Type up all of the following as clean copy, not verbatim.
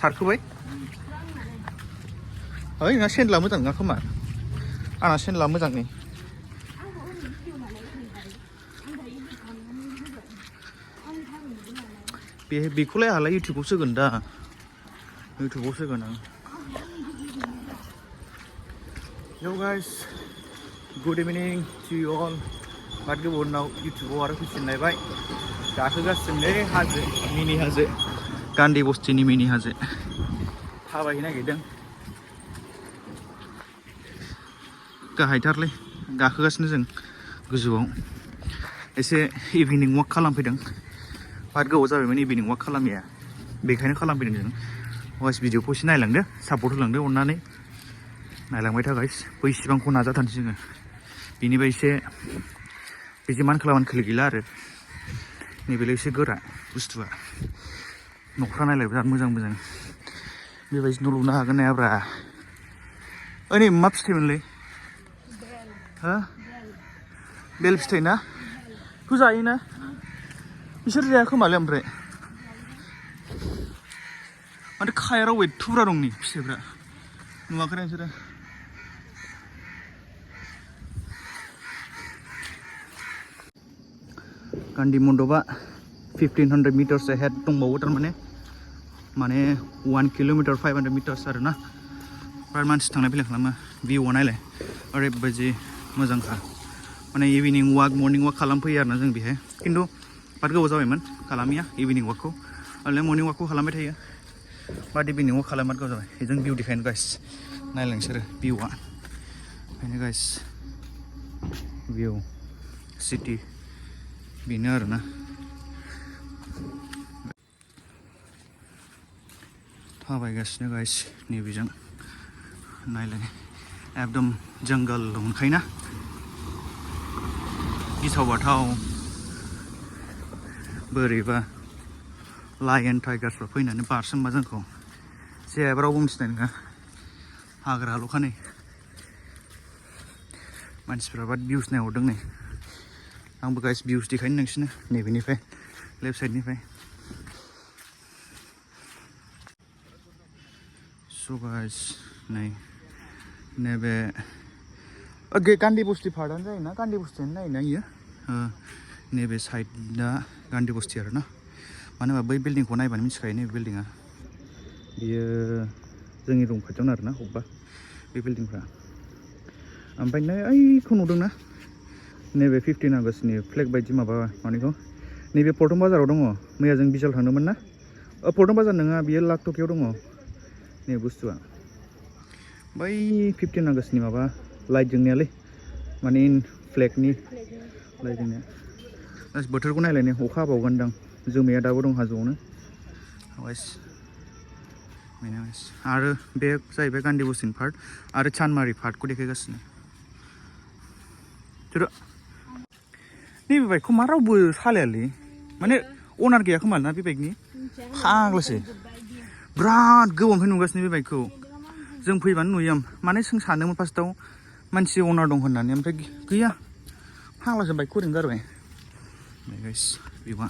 सारखोबाय ओइ ना सेनला मोजां नङा खोमा आंना सेनला मोजां नै बेखौलाय आंहालाय इउटुबाव सोगोन दा इउटुबाव सोगोन आं Yo guys, good evening to you all. बाद गोबाव उनाव इउटुबाव आरो फैफिनलायबाय गाखोगासिनो हाजो मिनि हाजो गान्धी बस्तिनि मिनि हाजो थाबायहैनो नागिरदों गाहायथारलै गाखोगासिनो जों गोजौआव एसे इभिनिं वाक खालामफैदों बाद गोबाव जाबायमोन इभिनिं वाक खालामिया बेखायनो खालामफैदों जों वाइस भिडिअखौ एसे नायलांदो सापर्ट होलांदो अननानै नायलांबाय था गाइस बैसिबांखौ नाजाथारनोसै जोङो बिनिफ्राय एसे बिदि मान खालामनो खोलो गैला आरो नैबेलाय एसे गोरा बुस्थुआ न'फ्रा नायलाय बिराद मोजां मोजां बेबायदि न' लुनो हागोन नायाब्रा ओइ नै मा फिथाइमोनलै हो बेल फिथाइ ना बेखौ जायोना बिसोर जाया खोमालै ओमफ्राय माथो खायाराव एथ'ब्रा दं नै फिथाइफ्रा नुवाखै नोंसोरो गान्धी मन्दपआ 1500 मिटार्स ahead दंबावो थारमाने माने 1 किल'मिटार 500 मिटार्स आरो ना बिराद मानसि थांलाय फैलाय खालामो भिउआ नायलाय ओरैबायदि मोजांखा माने इभिनिं वाक मर्निं वाक खालामफैयो आरोना जों बेहाय खिन्थु बाद गोबाव जाबायमोन खालामिया इभिनिं वाकखौ ओरैनो मर्निं वाकखौ खालामबाय थायो बाद इभिनिं वाक खालामनो गोबाव जाबाय बेजों भिउ देखायनो गाइस नायलाय नोंसोरो भिउआ ओंखायनो गाइस भिउ सिटि बेनो आरोना थाबायगासिनो गाइस नैबेजों नायलाय एकदम जंगल मोनखायोना गिथाव बाथाव बोरैबा लायन टाइगार्सफ्रा फैनानै बारसोमबा जोंखौ जेबो रावबो मिथिनाय नङा हाग्राल'खा नै मानसिफ्रा बाद भिउस नायहरदों नै आंबो गाइस भिउस देखायनो नोंसिनो नैबेनिफ्राय लेफ्ट साइडनिफ्राय स' गाइस नै नैबे गान्धी बस्ति पार्टआनो जायोना गान्धी बस्तियानो नायोना इयो नैबे साइडना गान्धी बस्ति आरो ना मानो होनबा बै बिल्डिंखौ नायबानो मिथिखायो नैबे बिल्डिङा बियो जोंनि रुम खाथियावनो आरोना अबेबा बे बिल्डिंफ्रा ओमफ्राय नै ओइखौ नुदोंना नैबे 15 आगष्टनि फ्लेग बायदि माबा मानेखौ नैबे पल्टन बाजाराव दङ मैया जों बिशाल थांदोंमोन ना पल्टन बाजार नङा बियो लाखटकियाव दङ नै बुस्थुआ बै 15 आगष्टनि माबा लाइट जोंनायालै माने फ्लेगनि लाइट जोंनाया बोथोरखौ नायलाय नै अखा हाबावगोनदां जोमैया दाबो दं हाजोआवनो आरो बे जाहैबाय गान्धी बस्तिनि पार्ट आरो चानमारि पार्टखौ देखायगासिनो नैबे बाइकखौ मा रावबो सालायालै माने अनार गैया खोमा ना बे बाइकनि फाग्लासो बिराद गोबावनिफ्राय नुगासिनो बे बाइकखौ जों फैबानो नुयो माने जों सानदोंमोन फार्स्टआव मानसि अनार दं होननानै ओमफ्राय गैया फाग्लासो बाइकखौ ओरैनो गारबाय गाइस बेबा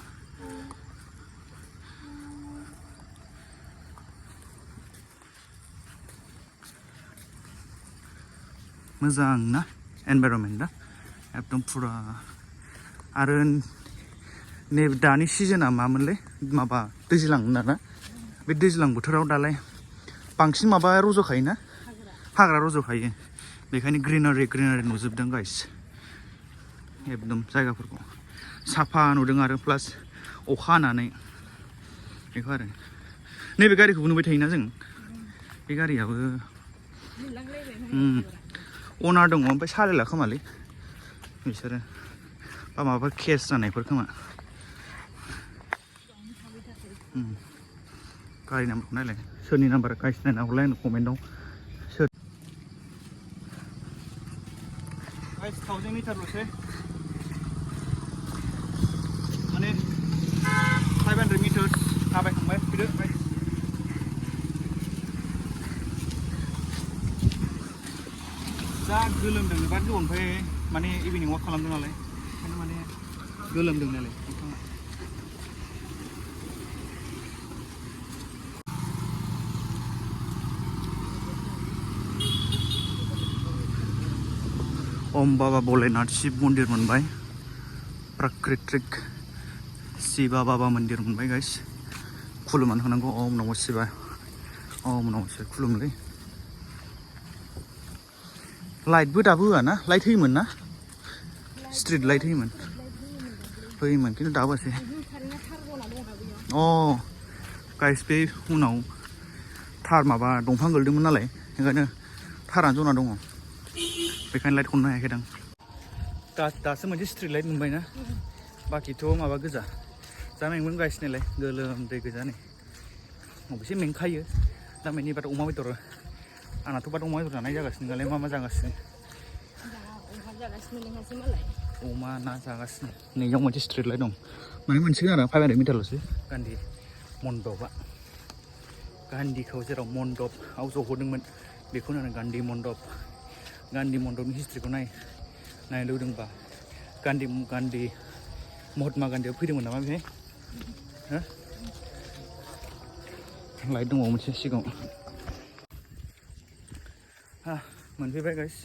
मोजां ना एनभाइरनमेन्टआ एकदम फुरा आरो नै दानि सिजोना मामोनलै माबा दैज्लां ना बे दैज्लां बोथोराव दालाय बांसिन माबा रज'खायोना हाग्रा रज'खायो बेखायनो ग्रिनारि नुजोबदों गाइस एकदम जायगाफोरखौ साफा नुदों आरो प्लास अखा हानानै बेखौ आरो नैबे गारिखौबो नुबाय थायोना जों बे गारियाबो अनार दङ ओमफ्राय सालायला खोमालै बिसोरो बा माबा केस जानायफोर खोमा गारि नाम्बारखौ नायलाय सोरनि नाम्बार गाइस नायना हरलाय आंनो कमेन्टआव सोर 1000 मिटारल'सै माने 500 मिटार्स थाबायखांबाय फैदो जा गोलोमदों बिराद गोबावनिफ्राय माने इभिनिं वाक खालामदों नालाय ओंखायनो माने गोलोमदों नालाय ओम बाबा भोलेनाथ शिव मन्दिर मोनबाय प्राकृतिक शिवा बाबा मन्दिर मोनबाय गाइस खुलुमनानै थांनांगौ ओम नमः शिवाय खुलुमलै लाइटबो दाबो होआ ना लाइट होयोमोन ना स्ट्रिट लाइट होयोमोन खिन्थु दाबोसै अ गाइस बे उनाव थार माबा दंफां गोलैदोंमोन नालाय ओंखायनो थारानो जना दङ बेखायनो लाइट खौनो हायाखै दां दासो मोनसे स्ट्रिट लाइट मोनबायना बाखिथ' माबा गोजा जा मेंमोन गाइस नालाय गोलोमदै गोजा नै अबेसे मेंखायो दा मेंनिबाथ' अमा बेदर आंनाथ' बाद अमा बेदर जानाय जागासिनो नालाय मा जागासिनो अमा ना जागासिनो नैयाव मोनसे स्ट्रिट लाइट दं माने मोनसिगोन आरो 500 मिटारल'सो गान्धी मन्दपआ गान्धीखौ जेराव मन्दपआव जहरदोंमोन बेखौनो होनो गान्धी मन्दपनि हिस्ट्रिखौ नायनो लुगैदोंबा गान्धी महात्मा गान्धीआ फैदोंमोन नामा बेहाय हो लाइट दङ मोनसे सिगाङाव मोनफैबाय गाइस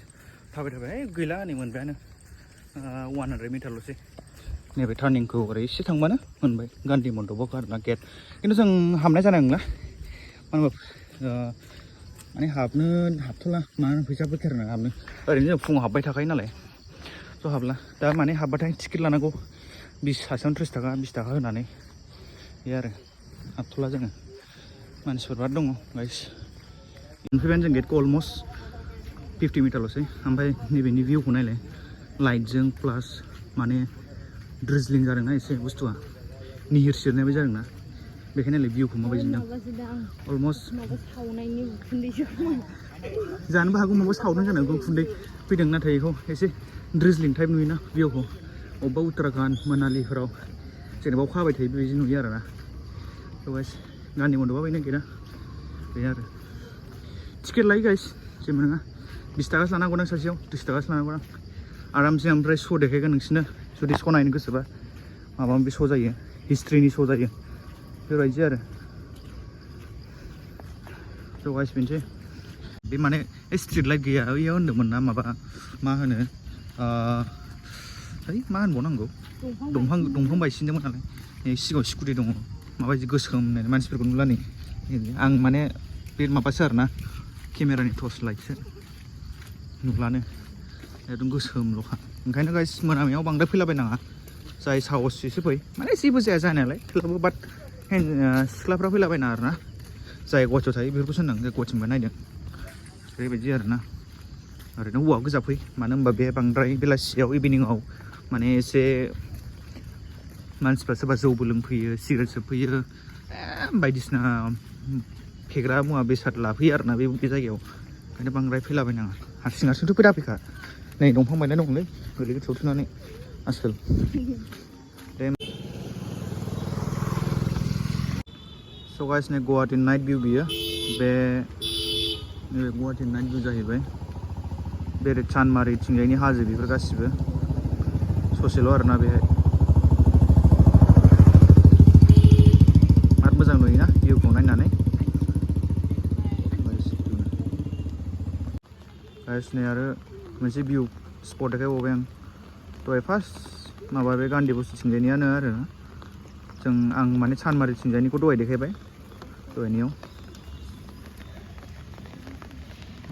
थाबाय गैला नै मोनबायानो 100 मिटारल'सै नैबे टार्निंखौ ओरै एसे थांबानो मोनबाय गान्धी मन्दपआव आरोना गेट खिन्थु जों हाबनाय जानाय नंला मानो होनबा माने हाबथ'ला मानो फैसा फैथारना हाबनो ओरैनो जों फुङाव हाबबाय थाखायो नालाय ज' हाबला दा माने हाबबाथाय टिकेट लानांगौ 20 सासेयावनो 30 थाखा 20 थाखा होनानै बे आरो हाबथ'ला जोङो मानसिफोर बिराद दङ गाइस मोनफैबायानो जों गेटखौ अलमस्ट 50 मिटारल'सै ओमफ्राय नैबेनि भिउखौ नायलाय लाइटजों प्लास माने ड्रिजलिं जादोंना एसे बुस्थुआ निहिर सिरनायबो जादोंना बेखायनो नायलाय भिउखौ माबायदि नुदों अलमस्ट जानोबो हागौ माबा सावदों जानो उखुन्दै फैदों नाथाय बेखौ एसे ड्रिजलिं टाइप नुयोना भिउखौ अबेबा उत्तराखन्ड मनालिफोराव जेनेबा अखा हाबाय थायो बेबायदि नुयो आरोना गाइस गान्धी मन्दपआ बेनो गेटआ बे आरो टिकेट लायो गाइस जेबो नङा 20 थाखासो लानांगौ नों सासेयाव 30 थाखासो लानांगौ आं आरामसे ओमफ्राय श' देखायगोन नोंसोरनो जुदि श' नायनो गोसोबा माबा माबि श' जायो हिस्ट्रिनि श' जायो बेबायदि आरो स' गाइस बेनोसै बे माने स्ट्रिट लाइट गैया ओइयाव होन्दोंमोन ना माबा मा होनो मा होनबावनांगौ दंफां बायसिनदोंमोन नालाय सिगाङाव स्कुटि दङ माबायदि गोसोम होननानै मानसिफोरखौ नुला नै आं माने बे माबासो आरोना केमेरानि टर्च लाइटसो नुलानो एकदम गोसोमल'खा ओंखायनो गाइस मोनामायाव बांद्राय फैलाबायनाङा जाय साहस एसे फै माने जेबो जाया जानायालाय थेवब्लाबो बाट सिख्लाफ्रा फैलाबायना आरोना जाय गुवाहाटियाव थायो बेफोरखौसो होनदों जाय गुवाहाटिनिफ्राय नायदों बेबायदि आरोना ओरैनो हौवा गोजा फै मानो होनबा बे बांद्राय बेलासियाव इभिनिंआव माने एसे मानसिफ्रा सोरबा जौबो लोंफैयो सिगारेट सोबफैयो बायदिसिना फेग्रा मुवा बेसाद लाफैयो आरोना बे जायगायाव ओंखायनो बांद्राय फैलाबायनाङा हारसिंथ' फैखा नै दंफां बायना दंलै ओरै गोथौआव थुनानै आसोल दे स' गाइस नै गुवाहाटि नाइट भिउ बियो बे नैबे गुवाहाटि नाइट भिउ जाहैबाय बेरे चानमारि थिंजायनि हाजो बेफोर गासिबो ससेल' आरोना बेहाय बिराद मोजां नुयोना भिउखौ नायनानै गाइस नै आरो मोनसे भिउ स्पट देखायबावबाय आं दहाय फार्स्ट माबा बे गान्धी बस्ति थिंजायनियानो आरो आं माने चानमारि थिंजायनिखौ दहाय देखायबाय दहायनियाव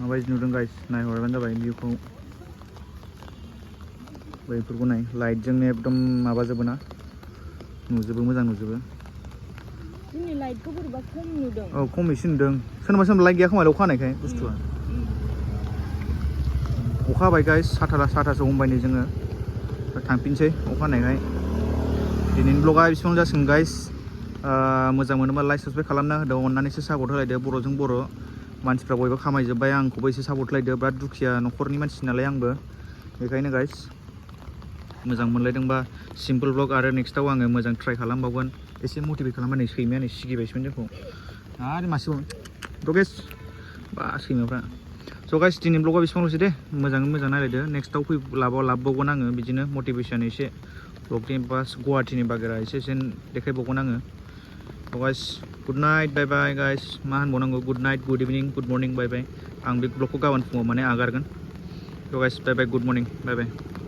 माबायदि नुदों गाइस नायहरबानो जाबाय भिउखौ बैफोरखौ नाय लाइटजोंनो एकदम माबाजोबो ना नुजोबो मोजां नुजोबो जोंनि लाइटखौ बोरैबा खम नुदों औ खम एसे नुदों सोरनाबा लाइट गैया खोमा अखा हानायखाय बुस्थुआ अखा हाबाय गाइस साथासो हमबाय नै जोङो थांफिनसै अखा हानायखाय दिनैनि ब्लगा बेसेबां जासिगोन गाइस मोजां मोनोबा लाइक साबसक्राइब खालामना होदो अननानैसो सापर्ट होलायदो बर'जों बर' मानसिफ्रा बयबो खामायजोब्बाय आंखौबो एसे सापर्ट होलायदो बिराद दुखिया न'खरनि मानसि नालाय आंबो बेखायनो गाइस मोजां मोनलायदोंबा सिम्पोल ब्लग आरो नेक्स्टआव आङो मोजां ट्राइ खालामबावगोन एसे मटिभेट खालामबा नै सैमाया नै सिगिबायसोमोन जोंखौ आरो मासेबाव दगेस बा सैमाफ्रा स' गाइस दिनैनि ब्लगा बेसेबांल'सै दे मोजाङै मोजां नायलायदो नेक्स्टआव लाबोबावगोन आङो बिदिनो मटिभेसन एसे ब्लगनि बा गुवाहाटिनि बागेरा एसे देखायबावगोन आङो स' गाइस गुड नाइट बाय बाय गाइस मा होनबावनांगौ गुड नाइट गुड इभिनिं गुड मर्निं बाय बाय आं बे ब्लगखौ गाबोन फुङाव माने आगारगोन So guys, bye bye, good morning, bye bye.